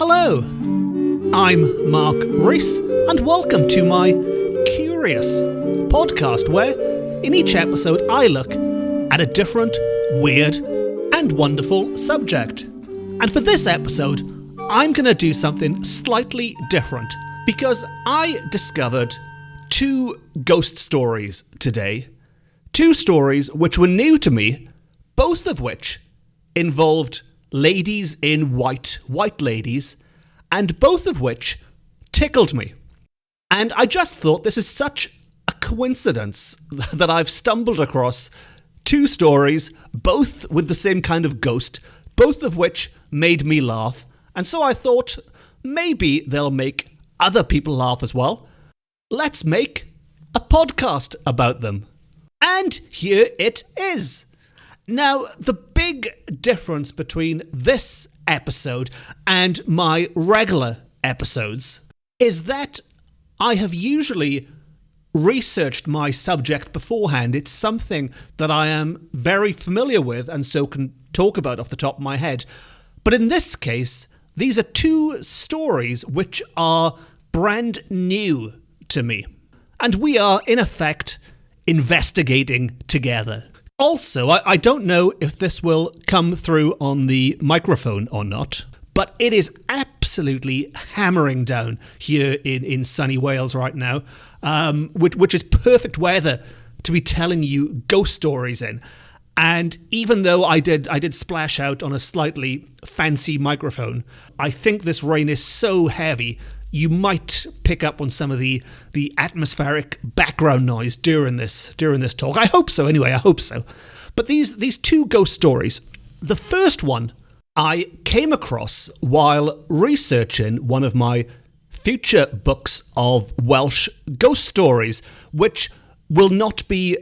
Hello, I'm Mark Rees, and welcome to my Curious podcast, where in each episode I look at a different, weird, and wonderful subject. And for this episode, I'm going to do something slightly different, because I discovered 2 ghost stories today. 2 stories which were new to me, both of which involved ladies in white ladies, and both of which tickled me. And I just thought this is such a coincidence that I've stumbled across 2 stories, both with the same kind of ghost, both of which made me laugh. And so I thought maybe they'll make other people laugh as well. Let's make a podcast about them. And here it is. Now, the big difference between this episode and my regular episodes is that I have usually researched my subject beforehand. It's something that I am very familiar with and so can talk about off the top of my head. But in this case, these are 2 stories which are brand new to me. And we are, in effect, investigating together. Also, I don't know if this will come through on the microphone or not, but it is absolutely hammering down here in sunny Wales right now, which is perfect weather to be telling you ghost stories in. And even though I did splash out on a slightly fancy microphone, I think this rain is so heavy you might pick up on some of the atmospheric background noise during this talk. I hope so, anyway, I hope so. But these 2 ghost stories, the first one I came across while researching one of my future books of Welsh ghost stories, which will not be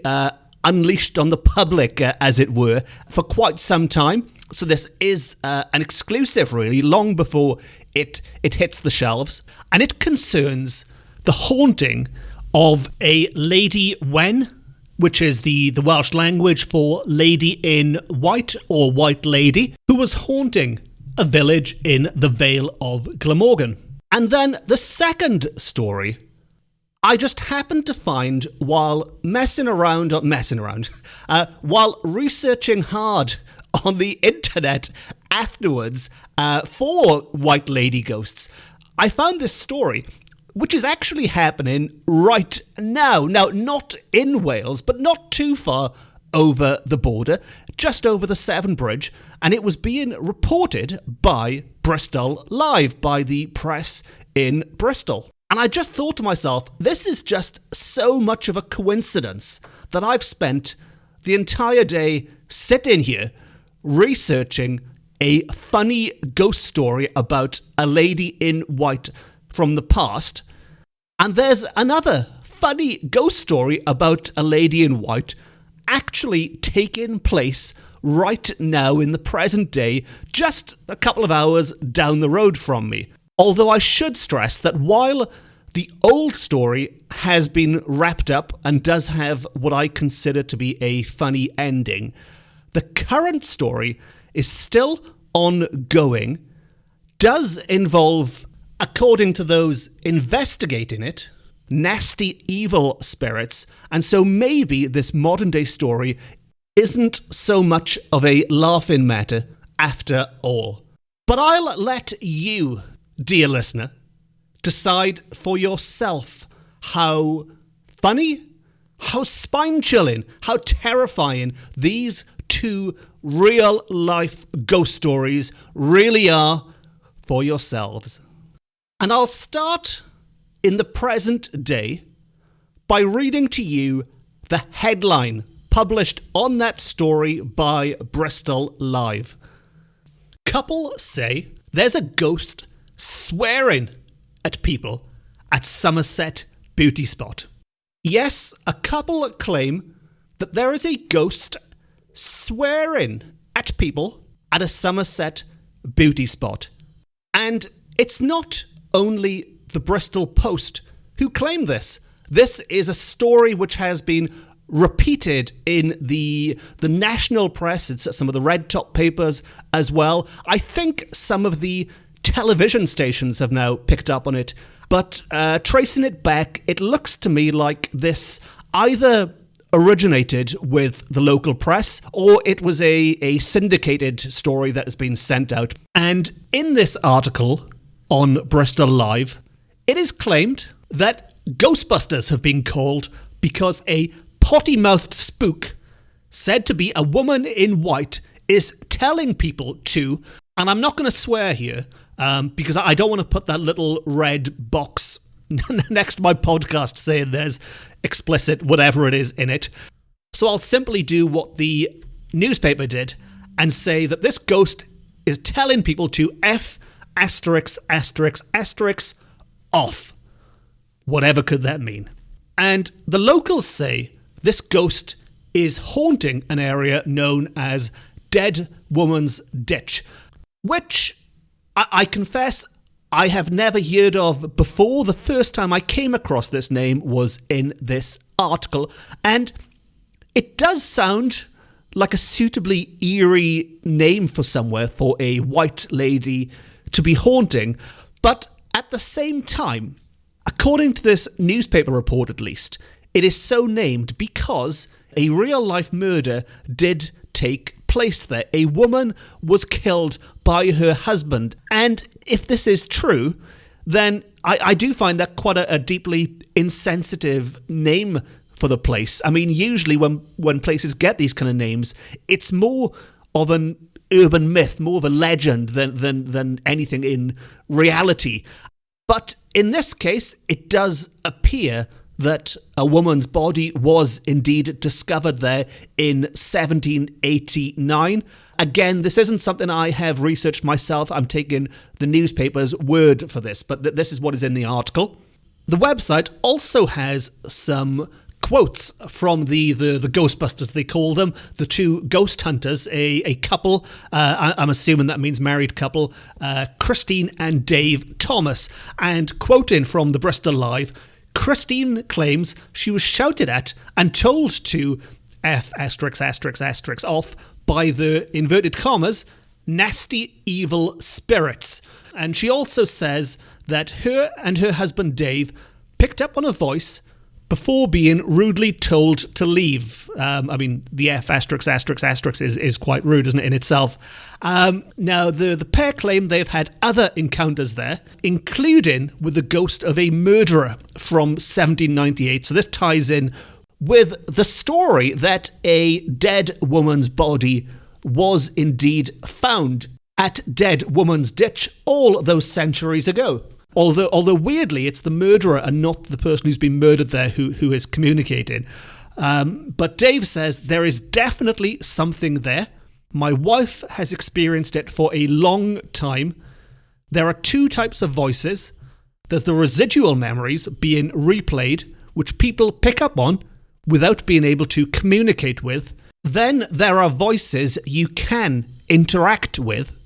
unleashed on the public, as it were, for quite some time. So this is an exclusive, really, long before it hits the shelves. And it concerns the haunting of a lady wen, which is the Welsh language for lady in white or white lady, who was haunting a village in the Vale of Glamorgan. And then the second story I just happened to find while while researching hard on the internet afterwards for white lady ghosts. I found this story, which is actually happening right now. Now, not in Wales, but not too far over the border, just over the Severn Bridge, and it was being reported by Bristol Live, by the press in Bristol. And I just thought to myself, this is just so much of a coincidence that I've spent the entire day sitting here researching a funny ghost story about a lady in white from the past. And there's another funny ghost story about a lady in white actually taking place right now in the present day, just a couple of hours down the road from me. Although I should stress that while the old story has been wrapped up and does have what I consider to be a funny ending, the current story is still ongoing, does involve, according to those investigating it, nasty evil spirits, and so maybe this modern day story isn't so much of a laughing matter after all. But I'll let you, dear listener, decide for yourself how funny, how spine-chilling, how terrifying these 2 real-life ghost stories really are for yourselves. And I'll start in the present day by reading to you the headline published on that story by Bristol Live. Couple say there's a ghost swearing at people at Somerset beauty spot. Yes, a couple claim that there is a ghost swearing at people at a Somerset beauty spot. And it's not only the Bristol Post who claim this. This is a story which has been repeated in the national press. It's some of the red top papers as well. I think some of the television stations have now picked up on it. But tracing it back, it looks to me like this either originated with the local press or it was a syndicated story that has been sent out. And in this article on Bristol Live, it is claimed that ghostbusters have been called because a potty-mouthed spook, said to be a woman in white, is telling people to, and I'm not going to swear here, because I don't want to put that little red box next to my podcast saying there's explicit whatever it is in it. So I'll simply do what the newspaper did and say that this ghost is telling people to F asterisk asterisk asterisk off. Whatever could that mean? And the locals say this ghost is haunting an area known as Dead Woman's Ditch, which I confess I have never heard of before. The first time I came across this name was in this article, and it does sound like a suitably eerie name for somewhere for a white lady to be haunting, but at the same time, according to this newspaper report at least, it is so named because a real-life murder did take place there. A woman was killed by her husband, and if this is true, then I do find that quite a deeply insensitive name for the place. I mean, usually when places get these kind of names, it's more of an urban myth, more of a legend than anything in reality. But in this case, it does appear that a woman's body was indeed discovered there in 1789. Again, this isn't something I have researched myself. I'm taking the newspaper's word for this, but this is what is in the article. The website also has some quotes from the Ghostbusters, they call them, the two ghost hunters, a couple, I'm assuming that means married couple, Christine and Dave Thomas. And quoting from the Bristol Live, Christine claims she was shouted at and told to F asterisk asterisk asterisk off by the, inverted commas, nasty evil spirits. And she also says that her and her husband Dave picked up on a voice before being rudely told to leave. I mean, the F asterisk asterisk asterisk is quite rude, isn't it, in itself? Now, the pair claim they've had other encounters there, including with the ghost of a murderer from 1798. So this ties in with the story that a dead woman's body was indeed found at Dead Woman's Ditch all those centuries ago. Although weirdly, it's the murderer and not the person who's been murdered there who is communicating. But Dave says there is definitely something there. My wife has experienced it for a long time. There are two types of voices. There's the residual memories being replayed, which people pick up on without being able to communicate with. Then there are voices you can interact with,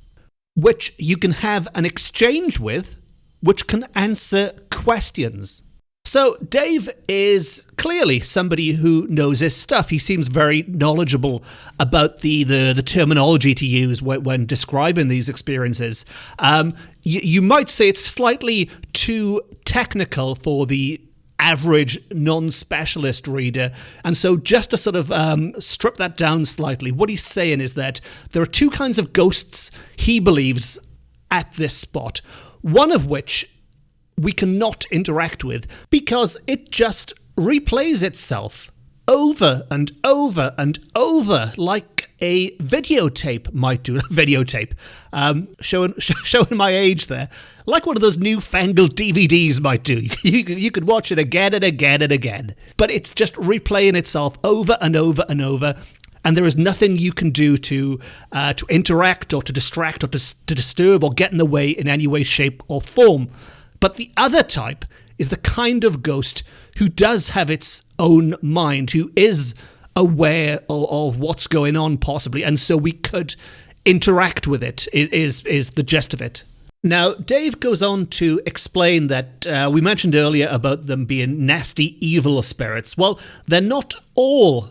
which you can have an exchange with, which can answer questions. So Dave is clearly somebody who knows his stuff. He seems very knowledgeable about the terminology to use when describing these experiences. You might say it's slightly too technical for the average non-specialist reader. And so just to sort of strip that down slightly, what he's saying is that there are two kinds of ghosts he believes at this spot. One of which we cannot interact with because it just replays itself over and over and over like a videotape might do. Videotape. Showing my age there. Like one of those newfangled DVDs might do. You could watch it again and again and again. But it's just replaying itself over and over and over. And there is nothing you can do to interact or to distract or to disturb or get in the way in any way, shape or form. But the other type is the kind of ghost who does have its own mind, who is aware of what's going on possibly, and so we could interact with it, is the gist of it. Now, Dave goes on to explain that we mentioned earlier about them being nasty, evil spirits. Well, they're not all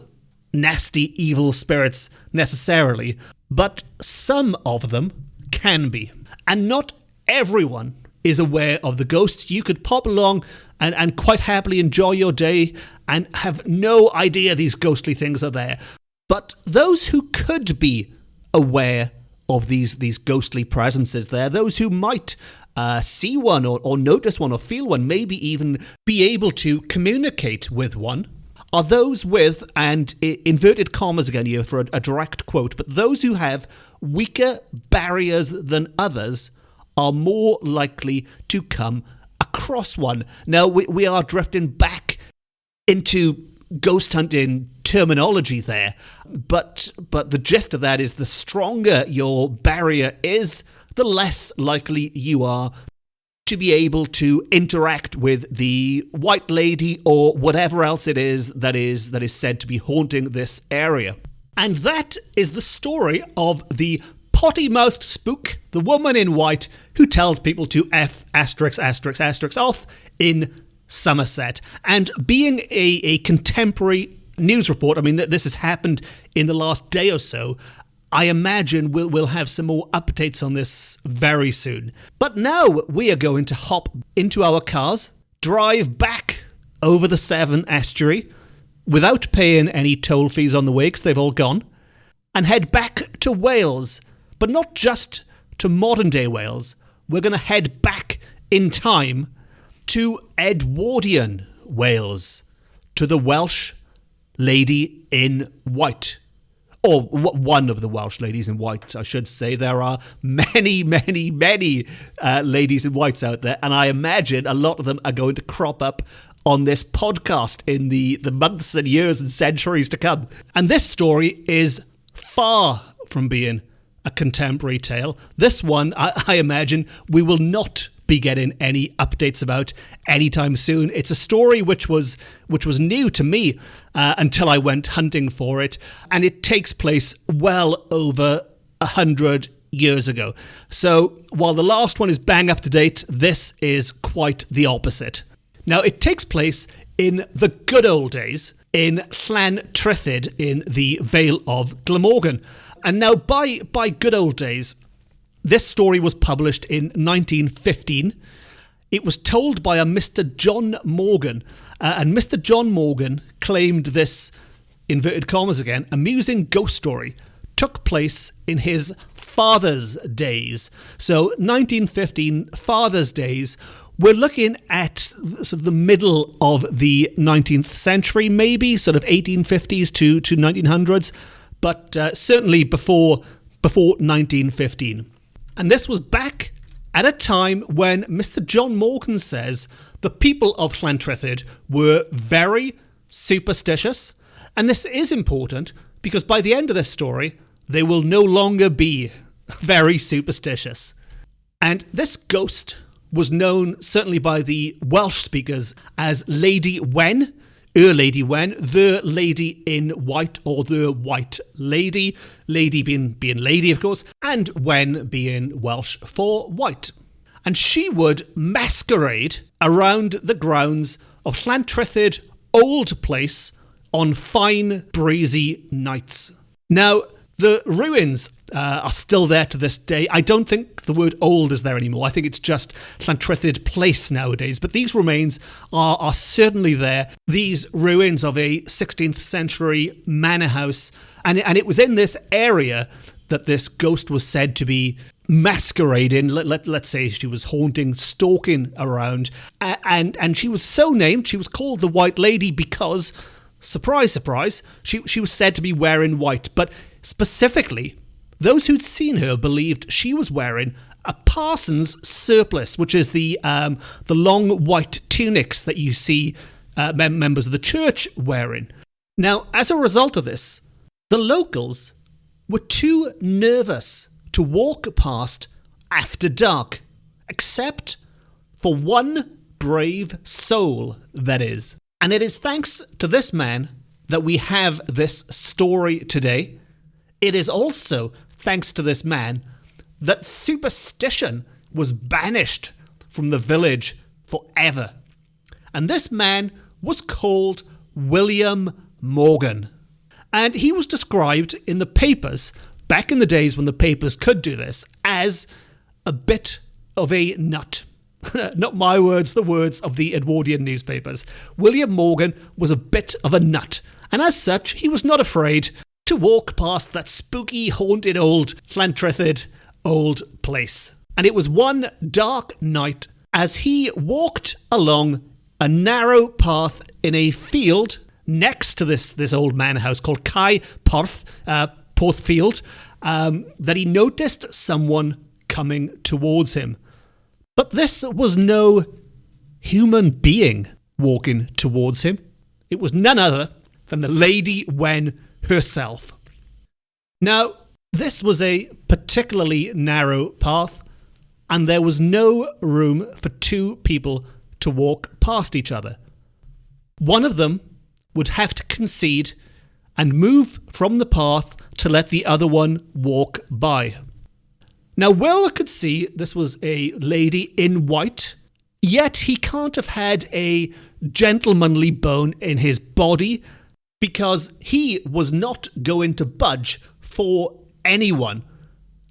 nasty, evil spirits necessarily, but some of them can be. And not everyone is aware of the ghosts. You could pop along and quite happily enjoy your day and have no idea these ghostly things are there. But those who could be aware of these ghostly presences there, those who might see one or notice one or feel one, maybe even be able to communicate with one, are those with, and inverted commas again here for a direct quote, but those who have weaker barriers than others are more likely to come across one. Now, we are drifting back into ghost hunting terminology there, but the gist of that is the stronger your barrier is, the less likely you are to be able to interact with the white lady or whatever else it is that is said to be haunting this area. And that is the story of the potty-mouthed spook, the woman in white who tells people to F **** off in Somerset. And being a contemporary news report, I mean, this has happened in the last day or so, I imagine we'll have some more updates on this very soon. But now we are going to hop into our cars, drive back over the Severn estuary without paying any toll fees on the way because they've all gone, and head back to Wales. But not just to modern day Wales. We're going to head back in time to Edwardian Wales, to the Welsh lady in white. Or one of the Welsh ladies in white, I should say. There are many, many, many ladies in whites out there, and I imagine a lot of them are going to crop up on this podcast in the months and years and centuries to come. And this story is far from being a contemporary tale. This one, I imagine, we will not be getting any updates about anytime soon. It's a story which was new to me until I went hunting for it, and it takes place well over 100 years ago. So while the last one is bang up to date, this is quite the opposite. Now, it takes place in the good old days in Llantrithid in the Vale of Glamorgan. And now, by good old days, this story was published in 1915. It was told by a Mr. John Morgan, and Mr. John Morgan claimed this, inverted commas again, amusing ghost story took place in his father's days. So 1915, Father's Days, we're looking at sort of the middle of the 19th century, maybe, sort of 1850s to 1900s. But certainly before 1915. And this was back at a time when Mr. John Morgan says the people of Llantrithid were very superstitious. And this is important because by the end of this story, they will no longer be very superstitious. And this ghost was known, certainly by the Welsh speakers, as Lady Wen, Lady Wen, the lady in white, or the white lady. Lady being lady, of course, and Wen being Welsh for white. And she would masquerade around the grounds of Llantrithid Old Place on fine, breezy nights. Now, the ruins are still there to this day. I don't think the word old is there anymore. I think it's just Llantrithid Place nowadays. But these remains are certainly there. These ruins of a 16th century manor house. And it was in this area that this ghost was said to be masquerading. Let's say she was haunting, stalking around. And she was so named, she was called the White Lady because, surprise, surprise, she was said to be wearing white. But specifically, those who'd seen her believed she was wearing a parson's surplice, which is the long white tunics that you see members of the church wearing. Now, as a result of this, the locals were too nervous to walk past after dark, except for one brave soul, that is. And it is thanks to this man that we have this story today. It is also thanks to this man that superstition was banished from the village forever. And this man was called William Morgan. And he was described in the papers, back in the days when the papers could do this, as a bit of a nut. Not my words, the words of the Edwardian newspapers. William Morgan was a bit of a nut, and as such, he was not afraid to walk past that spooky, haunted old Llantrythid old place. And it was one dark night as he walked along a narrow path in a field next to this old manor house called Cae Porthfield, that he noticed someone coming towards him. But this was no human being walking towards him. It was none other than the Lady Wen herself. Now, this was a particularly narrow path, and there was no room for two people to walk past each other. One of them would have to concede and move from the path to let the other one walk by. Now, Will could see this was a lady in white, yet he can't have had a gentlemanly bone in his body because he was not going to budge for anyone,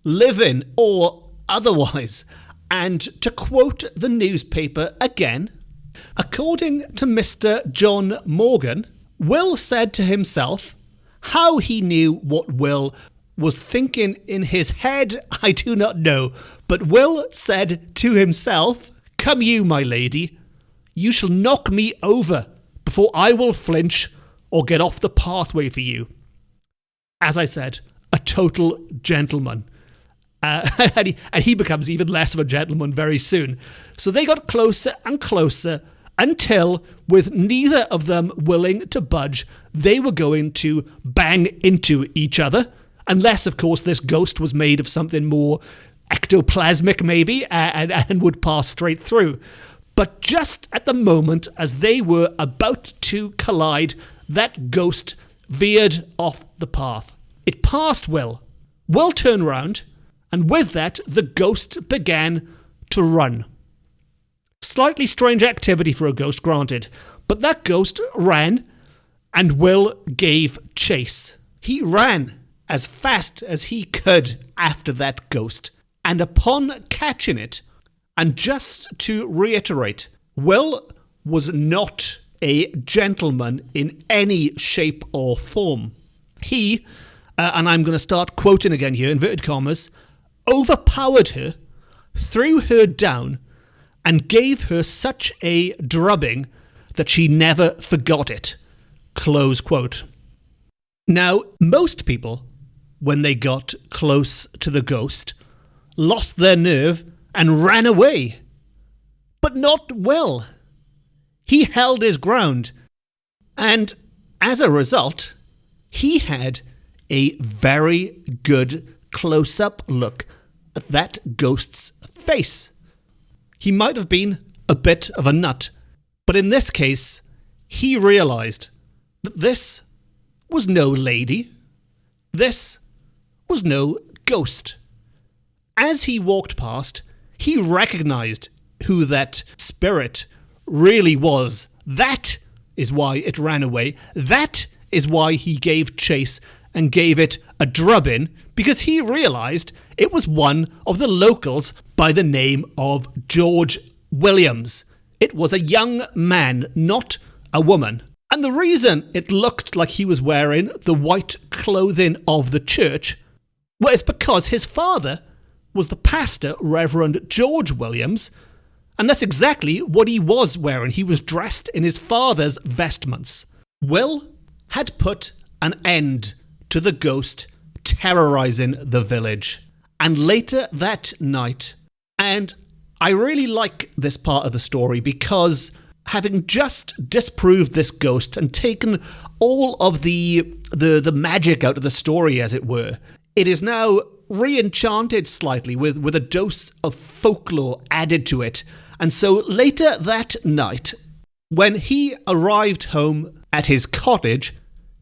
living or otherwise. And to quote the newspaper again, according to Mr. John Morgan, Will said to himself, how he knew what Will was thinking in his head, I do not know, but Will said to himself, come you, my lady, you shall knock me over before I will flinch or get off the pathway for you. As I said, a total gentleman. And he becomes even less of a gentleman very soon. So they got closer and closer until, with neither of them willing to budge, they were going to bang into each other. Unless, of course, this ghost was made of something more ectoplasmic, maybe, and would pass straight through. But just at the moment, as they were about to collide, that ghost veered off the path. It passed Will. Will turned round, and with that, the ghost began to run. Slightly strange activity for a ghost, granted, but that ghost ran, and Will gave chase. He ran as fast as he could after that ghost, and upon catching it, and just to reiterate, Will was not a gentleman in any shape or form. He, and I'm going to start quoting again here, inverted commas, overpowered her, threw her down, and gave her such a drubbing that she never forgot it. Close quote. Now, most people, when they got close to the ghost, lost their nerve and ran away. But not Will. He held his ground, and as a result, he had a very good close-up look at that ghost's face. He might have been a bit of a nut, but in this case, he realised that this was no lady. This was no ghost. As he walked past, he recognised who that spirit really was. That is why it ran away. That is why he gave chase and gave it a drubbing, because he realised it was one of the locals by the name of George Williams. It was a young man, not a woman. And the reason it looked like he was wearing the white clothing of the church was because his father was the pastor, Reverend George Williams, and that's exactly what he was wearing. He was dressed in his father's vestments. Will had put an end to the ghost terrorising the village. And later that night, and I really like this part of the story because having just disproved this ghost and taken all of the magic out of the story, as it were, it is now re-enchanted slightly with a dose of folklore added to it. And so later that night, when he arrived home at his cottage,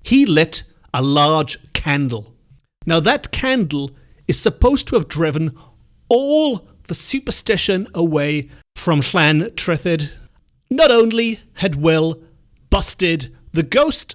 he lit a large candle. Now that candle is supposed to have driven all the superstition away from Llantrythid. Not only had Will busted the ghost,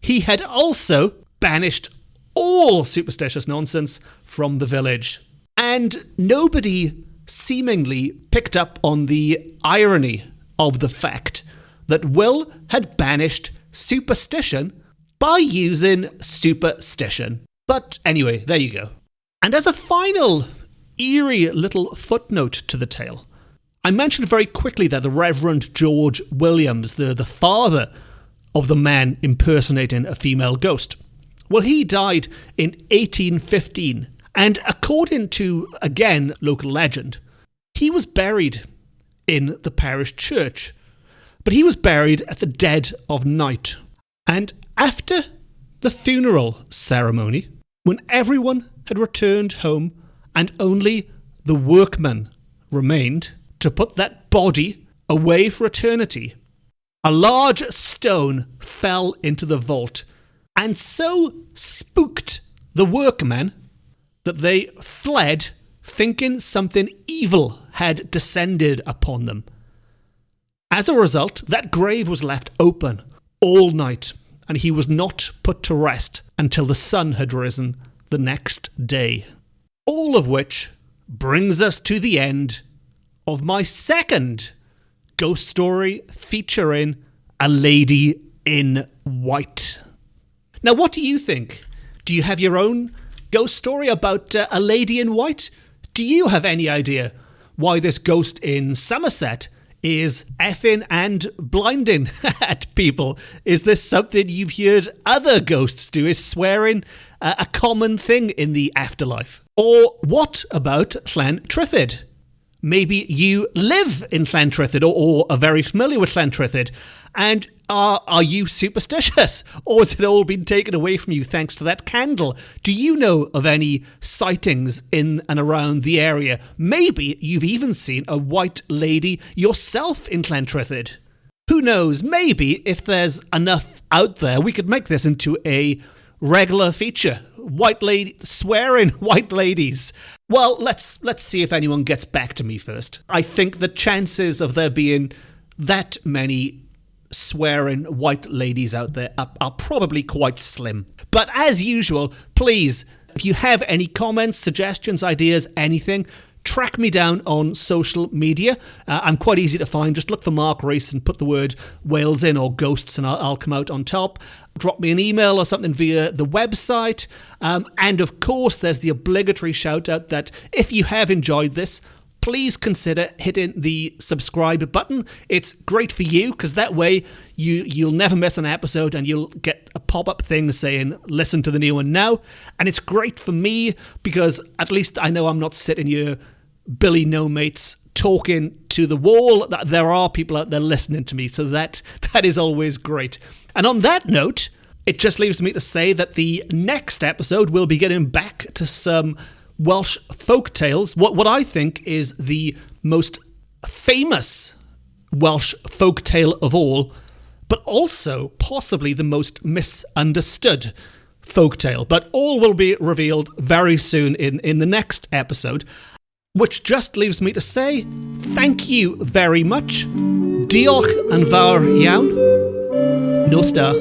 he had also banished all superstitious nonsense from the village. And nobody seemingly picked up on the irony of the fact that Will had banished superstition by using superstition. But anyway, there you go. And as a final eerie little footnote to the tale, I mentioned very quickly that the Reverend George Williams, the father of the man impersonating a female ghost, well, he died in 1815, and according to, again, local legend, he was buried in the parish church, but he was buried at the dead of night. And after the funeral ceremony, when everyone had returned home and only the workmen remained to put that body away for eternity, a large stone fell into the vault and so spooked the workmen that they fled, thinking something evil had descended upon them. As a result, that grave was left open all night, and he was not put to rest until the sun had risen the next day. All of which brings us to the end of my second ghost story featuring a lady in white. Now, what do you think? Do you have your own ghost story about a lady in white? Do you have any idea why this ghost in Somerset is effing and blinding at people? Is this something you've heard other ghosts do? Is swearing a common thing in the afterlife? Or what about Llantrithid? Maybe you live in Llantrithid or are very familiar with Llantrithid, and are you superstitious? Or has it all been taken away from you thanks to that candle? Do you know of any sightings in and around the area? Maybe you've even seen a white lady yourself in Llantrithid. Who knows? Maybe if there's enough out there, we could make this into a regular feature. White lady swearing white ladies. Well, let's see if anyone gets back to me first. I think the chances of there being that many swearing white ladies out there are probably quite slim. But as usual, please, if you have any comments, suggestions, ideas, anything, track me down on social media. I'm quite easy to find. Just look for Mark Rees and put the word Wales in or ghosts and I'll come out on top. Drop me an email or something via the website. And of course, there's the obligatory shout out that if you have enjoyed this, please consider hitting the subscribe button. It's great for you because that way you'll never miss an episode and you'll get a pop-up thing saying listen to the new one now. And it's great for me because at least I know I'm not sitting here Billy No Mates talking to the wall. That there are people out there listening to me, so that is always great. And on that note, it just leaves me to say that the next episode we'll be getting back to some Welsh folk tales, what I think is the most famous Welsh folk tale of all, but also possibly the most misunderstood folk tale. But all will be revealed very soon in the next episode, which just leaves me to say thank you very much. Diolch yn fawr iawn. No star.